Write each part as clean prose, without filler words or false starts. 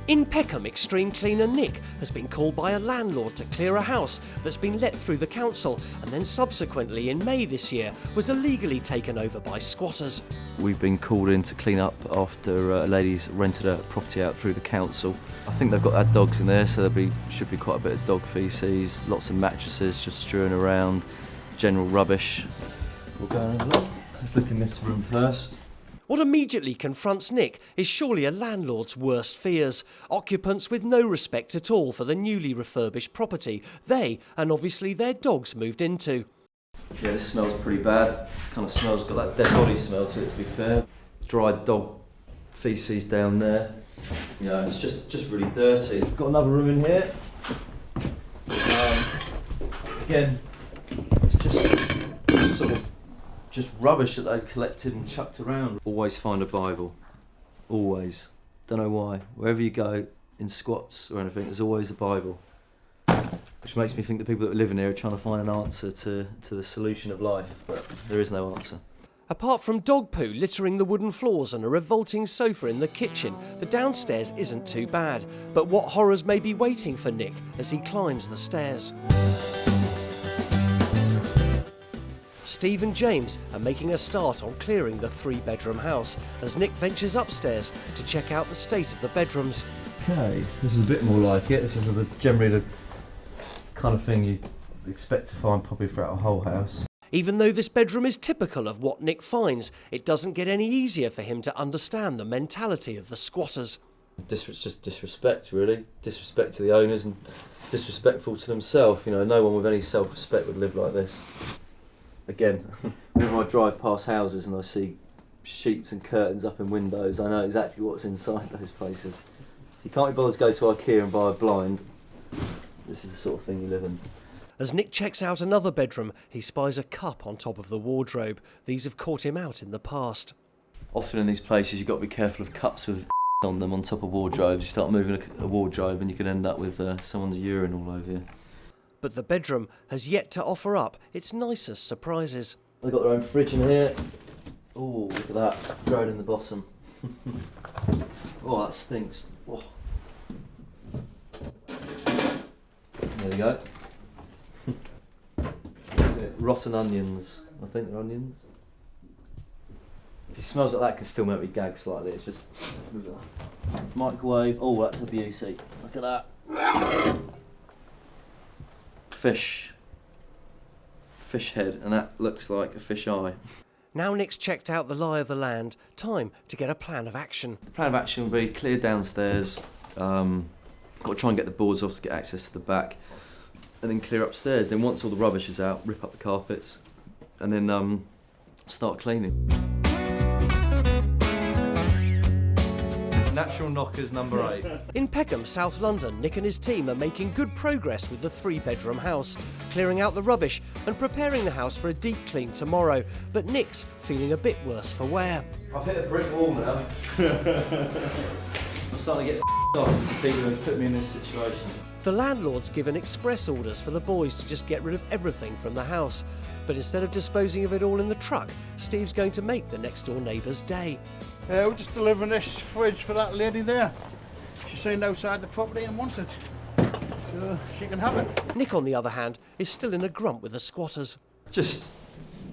In Peckham, extreme cleaner Nick has been called by a landlord to clear a house that's been let through the council and then subsequently in May this year was illegally taken over by squatters. We've been called in to clean up after a lady's rented a property out through the council. I think they've got dogs in there, so should be quite a bit of dog feces, lots of mattresses just strewing around, general rubbish. We'll go and have a look. Let's look in this room first. What immediately confronts Nick is surely a landlord's worst fears. Occupants with no respect at all for the newly refurbished property they, and obviously their dogs, moved into. Yeah, this smells pretty bad. Kind of smells, got that dead body smell to it, to be fair. Dried dog feces down there. You know, it's just really dirty. Got another room in here. Again, it's just sort of rubbish that they've collected and chucked around. Always find a Bible. Always. Don't know why. Wherever you go, in squats or anything, there's always a Bible. Which makes me think the people that live in here are trying to find an answer to the solution of life, but there is no answer. Apart from dog poo littering the wooden floors and a revolting sofa in the kitchen, the downstairs isn't too bad. But what horrors may be waiting for Nick as he climbs the stairs? Steve and James are making a start on clearing the 3-bedroom house as Nick ventures upstairs to check out the state of the bedrooms. Okay, this is a bit more like it. This is generally the kind of thing you expect to find probably throughout a whole house. Even though this bedroom is typical of what Nick finds, it doesn't get any easier for him to understand the mentality of the squatters. It's just disrespect, really. Disrespect to the owners and disrespectful to themselves. You know, no one with any self-respect would live like this. Again, whenever I drive past houses and I see sheets and curtains up in windows, I know exactly what's inside those places. If you can't be bothered to go to IKEA and buy a blind, this is the sort of thing you live in. As Nick checks out another bedroom, he spies a cup on top of the wardrobe. These have caught him out in the past. Often in these places you've got to be careful of cups with on them on top of wardrobes. You start moving a wardrobe and you can end up with someone's urine all over you. But the bedroom has yet to offer up its nicest surprises. They've got their own fridge in here. Oh, look at that, dried in the bottom. Oh, that stinks. Oh. There you go. Rotten onions. I think they're onions. If it smells like that, can still make me gag slightly. It's just microwave. Oh, that's a beauty. Look at that. Fish head, and that looks like a fish eye. Now Nick's checked out the lie of the land, time to get a plan of action. The plan of action will be clear downstairs, got to try and get the boards off to get access to the back, and then clear upstairs. Then once all the rubbish is out, rip up the carpets, and then start cleaning. Natural knockers number 8. In Peckham, South London, Nick and his team are making good progress with the 3-bedroom house, clearing out the rubbish and preparing the house for a deep clean tomorrow. But Nick's feeling a bit worse for wear. I've hit a brick wall now. I'm starting to get off with the people who have put me in this situation. The landlord's given express orders for the boys to just get rid of everything from the house. But instead of disposing of it all in the truck, Steve's going to make the next door neighbour's day. We're just delivering this fridge for that lady there. She's seen outside the property and wants it, so she can have it. Nick, on the other hand, is still in a grump with the squatters. Just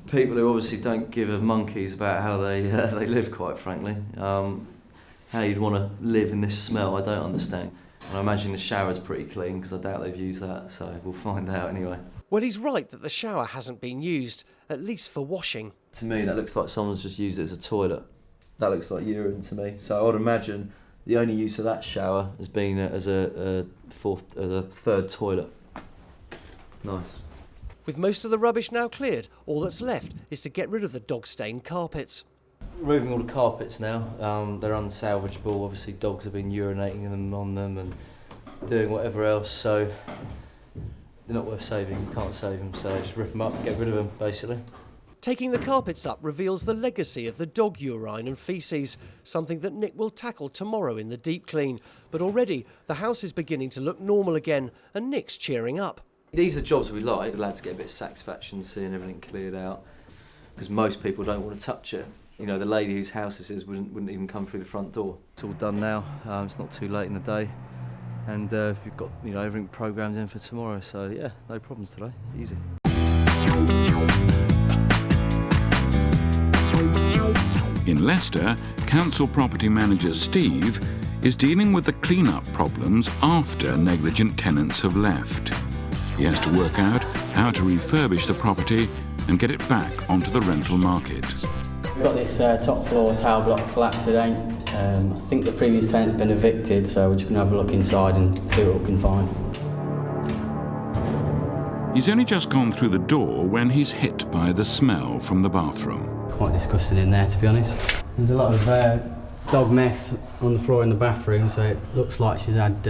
people who obviously don't give a monkeys about how they live, quite frankly. How you'd want to live in this smell, I don't understand. And I imagine the shower's pretty clean because I doubt they've used that, so we'll find out anyway. Well, he's right that the shower hasn't been used, at least for washing. To me, that looks like someone's just used it as a toilet. That looks like urine to me. So I would imagine the only use of that shower has been as a third toilet. Nice. With most of the rubbish now cleared, all that's left is to get rid of the dog-stained carpets. Removing all the carpets now. They're unsalvageable. Obviously, dogs have been urinating on them and doing whatever else. So they're not worth saving. You can't save them. So just rip them up, get rid of them, basically. Taking the carpets up reveals the legacy of the dog urine and faeces, something that Nick will tackle tomorrow in the deep clean. But already, the house is beginning to look normal again, and Nick's cheering up. These are jobs we like. The lads get a bit of satisfaction seeing everything cleared out, because most people don't want to touch it. You know, the lady whose house this is wouldn't even come through the front door. It's all done now. It's not too late in the day, and we've got, you know, everything programmed in for tomorrow. So yeah, no problems today. Easy. In Leicester, council property manager Steve is dealing with the clean-up problems after negligent tenants have left. He has to work out how to refurbish the property and get it back onto the rental market. We've got this top floor tower block flat today. I think the previous tenant's been evicted, so we're just going to have a look inside and see what we can find. He's only just gone through the door when he's hit by the smell from the bathroom. Quite disgusting in there, to be honest. There's a lot of dog mess on the floor in the bathroom, so it looks like she's had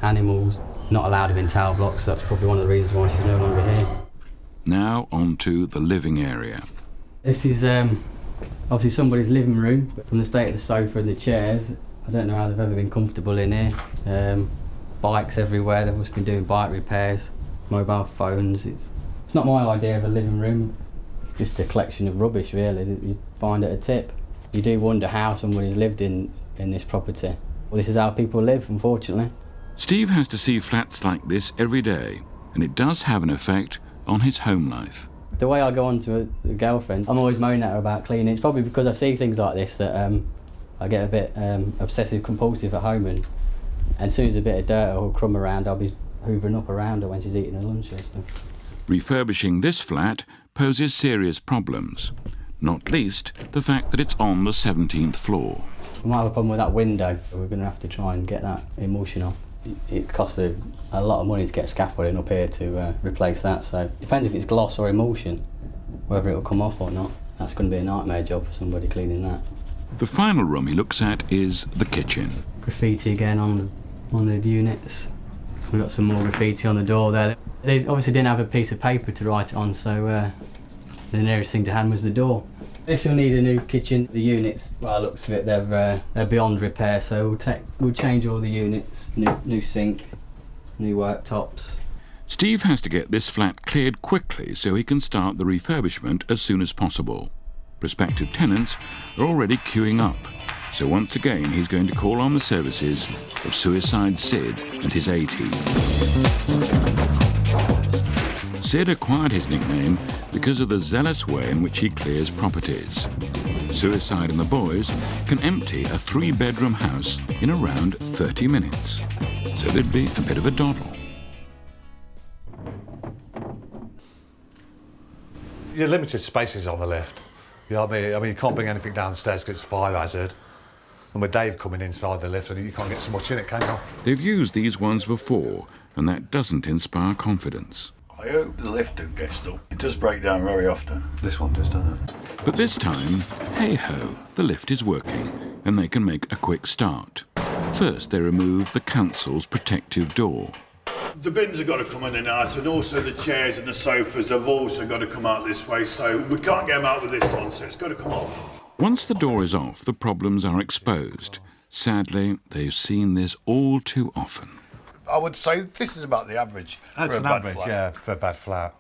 animals. Not allowed them in tower blocks, so that's probably one of the reasons why she's no longer here. Now on to the living area. This is obviously somebody's living room, but from the state of the sofa and the chairs, I don't know how they've ever been comfortable in here. Bikes everywhere, they've just been doing bike repairs, mobile phones. It's not my idea of a living room, just a collection of rubbish really that you find at a tip. You do wonder how somebody's lived in this property. Well, this is how people live, unfortunately. Steve has to see flats like this every day, and it does have an effect on his home life. The way I go on to a girlfriend, I'm always moaning at her about cleaning. It's probably because I see things like this that I get a bit obsessive compulsive at home, and as soon as a bit of dirt or crumb around, I'll be hoovering up around her when she's eating her lunch and stuff. Refurbishing this flat poses serious problems, not least the fact that it's on the 17th floor. We might have a problem with that window. We're going to have to try and get that emulsion off. It costs a lot of money to get scaffolding up here to replace that, so it depends if it's gloss or emulsion, whether it'll come off or not. That's going to be a nightmare job for somebody cleaning that. The final room he looks at is the kitchen. Graffiti again on the units. We've got some more graffiti on the door there. They obviously didn't have a piece of paper to write it on, so the nearest thing to hand was the door. This will need a new kitchen. The units, by the looks of it, they're beyond repair, so we'll change all the units. New sink, new worktops. Steve has to get this flat cleared quickly so he can start the refurbishment as soon as possible. Prospective tenants are already queuing up, so once again he's going to call on the services of Suicide Sid and his A-team. Sid acquired his nickname because of the zealous way in which he clears properties. Suicide and the boys can empty a 3-bedroom house in around 30 minutes, so there'd be a bit of a doddle. You're limited spaces on the lift. You know what I mean, you can't bring anything downstairs because it's fire hazard. And with Dave coming inside the lift, you can't get so much in it, can you? They've used these ones before, and that doesn't inspire confidence. I hope the lift don't get stuck. It does break down very often. This one does, doesn't it? But this time, hey-ho, the lift is working, and they can make a quick start. First, they remove the council's protective door. The bins have got to come in and out, and also the chairs and the sofas have also got to come out this way, so we can't get them out with this on, so it's got to come off. Once the door is off, the problems are exposed. Sadly, they've seen this all too often. I would say this is about the average. That's for a an bad average, flat. yeah, for a bad flat.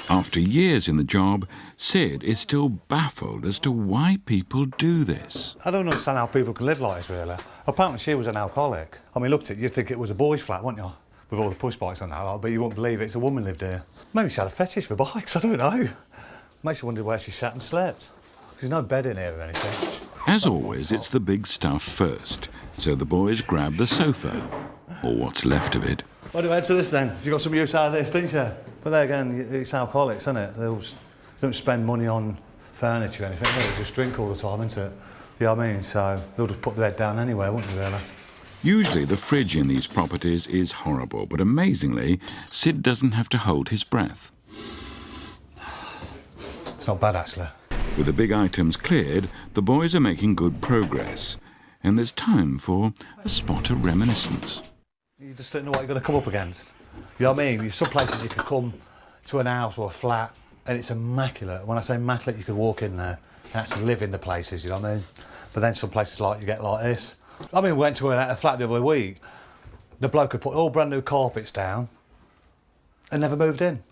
After years in the job, Sid is still baffled as to why people do this. I don't understand how people can live like this, really. Apparently she was an alcoholic. I mean, looked at it, you'd think it was a boys' flat, wouldn't you? With all the push bikes and that, but you wouldn't believe it's a woman lived here. Maybe she had a fetish for bikes, I don't know. Makes you wonder where she sat and slept. There's no bed in here or anything. As always, it's the big stuff first, so the boys grab the sofa, or what's left of it. What do you add to this then? You got some use out of this, didn't you? But there again, it's alcoholics, isn't it? They don't spend money on furniture or anything, they just drink all the time, isn't it? You know what I mean? So they'll just put their head down anyway, wouldn't they, really? Usually the fridge in these properties is horrible, but amazingly, Sid doesn't have to hold his breath. It's not bad, actually. With the big items cleared, the boys are making good progress, and there's time for a spot of reminiscence. You just don't know what you're going to come up against. You know what I mean? There's some places you could come to an house or a flat, and it's immaculate. When I say immaculate, you could walk in there and actually live in the places, you know what I mean? But then some places like you get like this. I mean, we went to a flat the other week. The bloke had put all brand new carpets down and never moved in.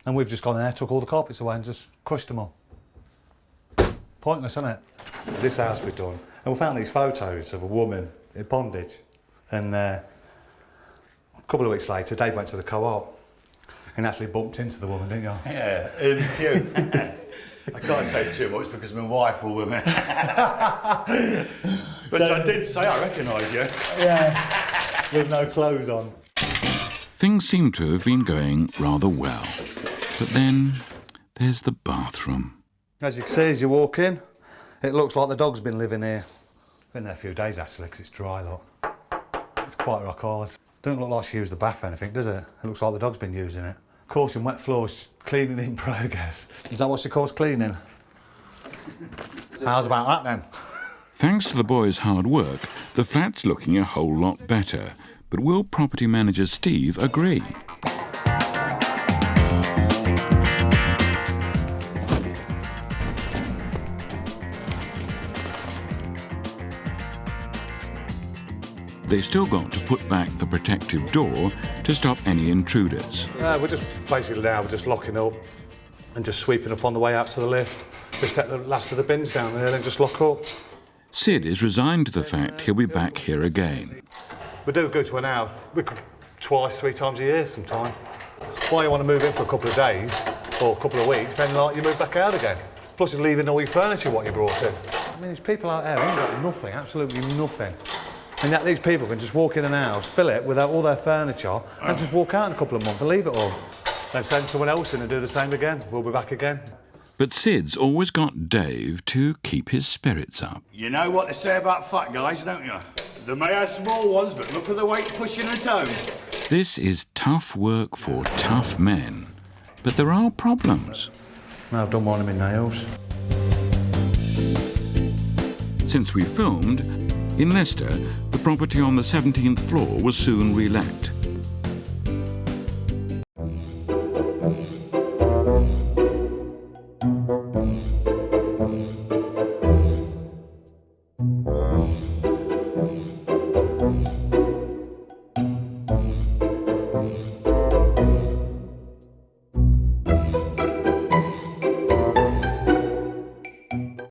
And we've just gone there, took all the carpets away and just crushed them all. Pointless, isn't it? This house we've done. And we found these photos of a woman in bondage. And a couple of weeks later, Dave went to the co-op and actually bumped into the woman, didn't you? Yeah, in the queue. I can't say too much because my wife will with me. But I did say I recognise you. Yeah, with no clothes on. Things seem to have been going rather well. But then there's the bathroom. As you can see, as you walk in, it looks like the dog's been living here. Been there a few days actually, because it's dry, look. It's quite rock hard. Doesn't look like she used the bath or anything, does it? It looks like the dog's been using it. Caution, wet floors, cleaning in progress. Is that what she calls cleaning? How's about that then? Thanks to the boys' hard work, the flat's looking a whole lot better. But will property manager Steve agree? They've still got to put back the protective door to stop any intruders. We're just basically now, we're just locking up and just sweeping up on the way out to the lift. Just take the last of the bins down there and just lock up. Sid is resigned to the fact he'll be back here again. We do go to an house, twice, 3 times a year sometimes. Why you want to move in for a couple of days or a couple of weeks, then like you move back out again. Plus you're leaving all your furniture what you brought in. I mean, there's people out there who ain't got nothing, absolutely nothing. And yet these people can just walk in an house, fill it with all their furniture and just walk out in a couple of months and leave it all. Then send someone else in and do the same again. We'll be back again. But Sid's always got Dave to keep his spirits up. You know what they say about fat guys, don't you? They may have small ones, but look at the weight pushing at home. This is tough work for tough men. But there are problems. I've done one of my nails. Since we filmed, in Leicester, the property on the 17th floor was soon re-let.